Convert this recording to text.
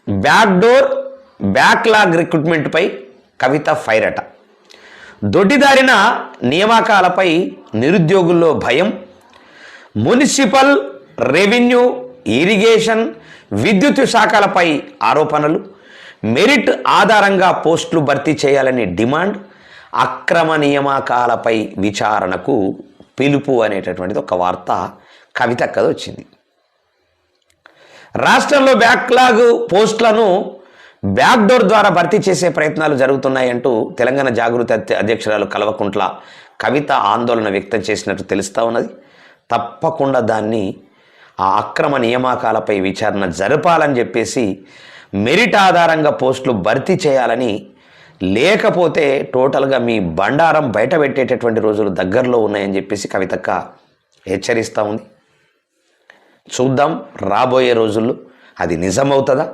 Backdoor backlog రిక్రూట్మెంట్పై కవిత fire అట. దొడ్డిదారిన నియామకాలపై నిరుద్యోగుల్లో భయం. మున్సిపల్, రెవెన్యూ, ఇరిగేషన్, విద్యుత్ శాఖలపై ఆరోపణలు. మెరిట్ ఆధారంగా పోస్టులు భర్తీ చేయాలని డిమాండ్. అక్రమ నియామకాలపై విచారణకు పిలుపు అనేటటువంటిది ఒక వార్త కవితక్కది వచ్చింది. రాష్ట్రంలో బ్యాక్లాగ్ పోస్టులను బ్యాక్డోర్ ద్వారా భర్తీ చేసే ప్రయత్నాలు జరుగుతున్నాయంటూ తెలంగాణ జాగృతి అధ్యక్షురాలు కల్వకుంట్ల కవిత ఆందోళన వ్యక్తం చేసినట్టు తెలుస్తూ ఉన్నది. తప్పకుండా దాన్ని ఆ అక్రమ నియామకాలపై విచారణ జరపాలని చెప్పేసి, మెరిట్ ఆధారంగా పోస్టులు భర్తీ చేయాలని, లేకపోతే టోటల్గా మీ బండారం బయట పెట్టేటటువంటి రోజులు దగ్గరలో ఉన్నాయని చెప్పేసి కవితక్క హెచ్చరిస్తూ ఉంది. చూద్దాం రాబోయే రోజుల్లో అది నిజమవుతుందా